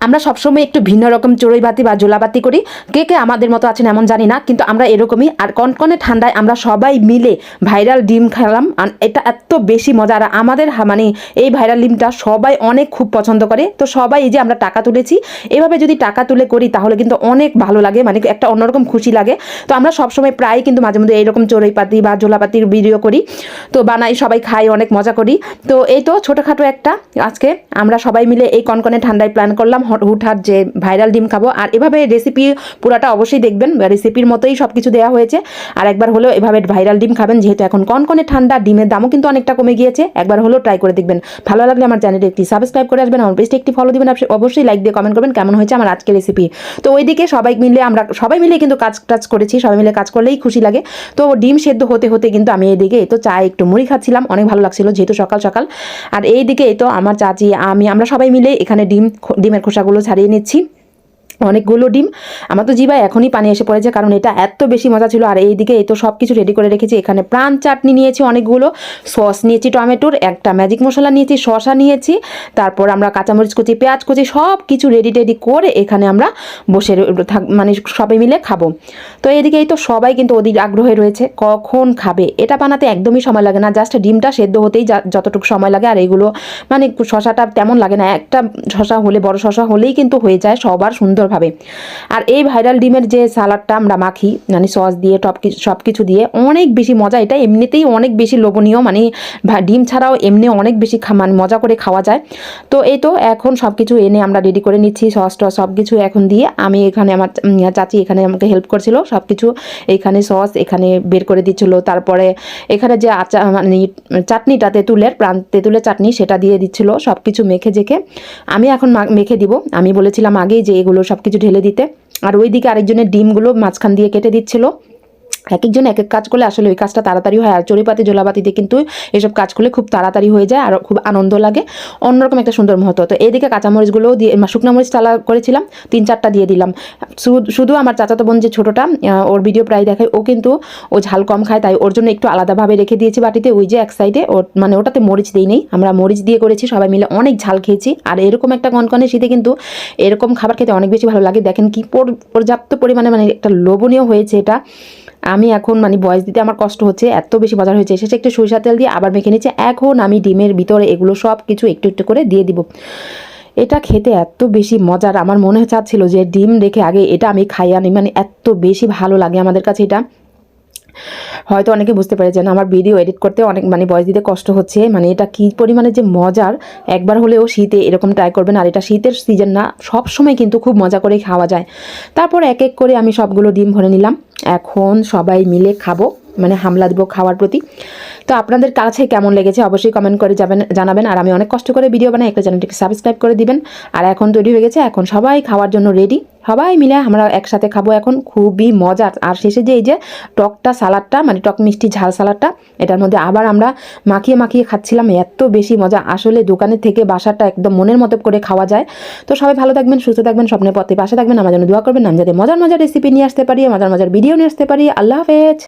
আমরা সবসময় একটু ভিন্ন রকম চড়ুইভাতি বা জোলাবাতি করি। কে কে আমাদের মতো আছেন এমন জানি না, কিন্তু আমরা এরকমই। আর কনকনে ঠান্ডায় আমরা সবাই মিলে ভাইরাল ডিম খেলাম, আর এটা এত বেশি মজা। আর আমাদের মানে এই ভাইরাল ডিমটা সবাই অনেক খুব পছন্দ করে। তো সবাই এই যে আমরা টাকা তুলেছি, এভাবে যদি টাকা তুলে করি তাহলে কিন্তু অনেক ভালো লাগে, মানে একটা অন্যরকম খুশি লাগে। তো আমরা সবসময় প্রায় কিন্তু মাঝে মধ্যে এইরকম চড়ুইপাতি বা জোলাপাতির ভিডিও করি, তো বানাই, সবাই খাই, অনেক মজা করি। তো এই তো ছোটোখাটো একটা আজকে আমরা সবাই মিলে এই কনকনে ঠান্ডায় প্ল্যান করলাম হুটহাট যে ভাইরাল ডিম খাবো। আর এভাবে রেসিপি পুরাটা অবশ্যই দেখবেন, রেসিপির মতোই সব কিছু দেওয়া হয়েছে। আর একবার হলেও এভাবে ভাইরাল ডিম খাবেন, যেহেতু এখন কনকনে ঠান্ডা, ডিমের দামও কিন্তু অনেকটা কমে গিয়েছে। একবার হলেও ট্রাই করে দেখবেন। ভালো লাগলে আমার চ্যানেলটি একটি সাবস্ক্রাইব করে আসবেন, আমার পেজটি একটি ফলো দিবেন, অবশ্যই লাইক দিয়ে কমেন্ট করবেন কেমন হয়েছে আমার আজকের রেসিপি। তো ওইদিকে আমরা সবাই মিলে কিন্তু কাজ করেছি, সবাই মিলে কাজ করলেই খুশি লাগে। তো ডিম সেদ্ধ হতে হতে কিন্তু আমি এইদিকে এই তো চা একটু মুড়ি খাচ্ছিলাম, অনেক ভালো লাগছিল যেহেতু সকাল সকাল। আর এইদিকে এই তো আমার চাচি, আমরা সবাই মিলে এখানে ডিমের খোসাগুলো ছাড়িয়ে নিচ্ছি। অনেকগুলো ডিম, আমার তো জিভায় এখনই পানি এসে পড়েছে, কারণ এটা এত বেশি মজা ছিল। আর এইদিকে এই তো সব কিছু রেডি করে রেখেছি। এখানে প্রাণ চাটনি নিয়েছি অনেকগুলো, সস নিয়েছি টমেটোর, একটা ম্যাজিক মশলা নিয়েছি, শসা নিয়েছি, তারপর আমরা কাঁচামরিচ কুচি, পেঁয়াজ কুচি, সব কিছু রেডি করে এখানে আমরা বসে মানে সবাই মিলে খাবো। তো এদিকে এই তো সবাই কিন্তু ওদিকে আগ্রহে রয়েছে কখন খাবে। এটা বানাতে একদমই সময় লাগে না, জাস্ট ডিমটা সেদ্ধ হতেই যতটুকু সময় লাগে। আর এগুলো মানে শসাটা তেমন লাগে না, একটা শসা হলে, বড় শসা হলেই কিন্তু হয়ে যায় সবার সুন্দরভাবে। আর এই ভাইরাল ডিমের যে সালাডটা আমরা মাখি, মানে সস দিয়ে সব কিছু দিয়ে, অনেক বেশি মজা। এটা এমনিতেই অনেক বেশি লোভনীয়, মানে ডিম ছাড়াও এমনি অনেক বেশি মানে মজা করে খাওয়া যায়। তো এই তো এখন সব কিছু এনে আমরা রেডি করে নিচ্ছি, সস টস সব কিছু এখন দিয়ে। আমি এখানে আমার চাচি এখানে আমাকে হেল্প করছিল, সব কিছু এইখানে সস এখানে বের করে দিচ্ছিল। তারপরে এখানে যে মানে চাটনিটা তেঁতুলের চাটনি, সেটা দিয়ে দিচ্ছিল। সব কিছু মেখে জেখে আমি এখন মেখে দিব। আমি বলেছিলাম আগেই যে এগুলো সব কিছু ঢেলে দিতে। আর ওইদিকে আরেকজনের ডিমগুলো মাঝখান দিয়ে কেটে দিচ্ছিল। এক একজন এক এক কাজ করলে আসলে ওই কাজটা তাড়াতাড়ি হয়। আর চড়ুইপাতি জোলাপাতিতে কিন্তু এসব কাজ করলে খুব তাড়াতাড়ি হয়ে যায় আর খুব আনন্দ লাগে, অন্যরকম একটা সুন্দর মুহূর্ত। তো এইদিকে কাঁচামরিচগুলোও দিয়ে, শুকনো মরিচ চালা করেছিলাম, 3-4টা দিয়ে দিলাম। শুধু আমার চাচাতো বোন যে ছোটোটা, ওর ভিডিও প্রায় দেখায়, ও ঝাল কম খায়, তাই ওর জন্য একটু আলাদাভাবে রেখে দিয়েছি বাটিতে, ওই যে এক সাইডে। মানে ওটাতে মরিচ দিই নেই, আমরা মরিচ দিয়ে করেছি, সবাই মিলে অনেক ঝাল খেয়েছি। আর এরকম একটা কনকনে শীতে কিন্তু এরকম খাবার খেতে অনেক বেশি ভালো লাগে। দেখেন কি পর্যাপ্ত পরিমাণে মানে একটা লোভনীয় হয়েছে এটা। আমি এখন মানে ভয়েস দিতে আমার কষ্ট হচ্ছে, এত বেশি মজার হয়েছে। শেষে একটু সরিষার তেল দিয়ে আবার মেখে নিচ্ছে। এখন আমি ডিমের ভিতরে এগুলো সব কিছু একটু একটু করে দিয়ে দিব। এটা খেতে এত বেশি মজার, আমার মনে চাচ্ছিল যে ডিম রেখে আগে এটা আমি খাই আনি, মানে এত বেশি ভালো লাগে আমাদের কাছে এটা। হয়তো অনেকে বুঝতে পেরেছেন আমার ভিডিও এডিট করতে অনেক মানে ভয়েস দিতে কষ্ট হচ্ছে, মানে এটা কী পরিমাণে যে মজার। একবার হলেও শীতে এরকম ট্রাই করবেন। আর এটা শীতের সিজন না, সব সময় কিন্তু খুব মজা করে খাওয়া যায়। তারপর এক এক করে আমি সবগুলো ডিম ভরে নিলাম। এখন সবাই মিলে খাবো, মানে হামলা দিব খাওয়ার প্রতি। তো আপনাদের কাছে কেমন লেগেছে অবশ্যই কমেন্ট করে জানাবেন। আর আমি অনেক কষ্ট করে ভিডিও বানাই, একটা চ্যানেলটিকে সাবস্ক্রাইব করে দিবেন। আর এখন তৈরি হয়ে গেছে, এখন সবাই খাওয়ার জন্য রেডি, সবাই মিলে আমরা একসাথে খাবো এখন, খুবই মজার। আর শেষে যে এই যে টকটা সালাডটা, মানে টক মিষ্টি ঝাল সালাডটা, এটার মধ্যে আবার আমরা মাখিয়ে খাচ্ছিলাম, এত বেশি মজা। আসলে দোকানের থেকে বাসাটা একদম মনের মতো করে খাওয়া যায়। তো সবাই ভালো থাকবেন, সুস্থ থাকবেন, স্বপ্নের পথে পাশে থাকবেন, আমার জন্য দোয়া করবেন, আমি যাতে মজার রেসিপি নিয়ে আসতে পারি, মজার ভিডিও নিয়ে আসতে পারি। আল্লাহ হাফেজ।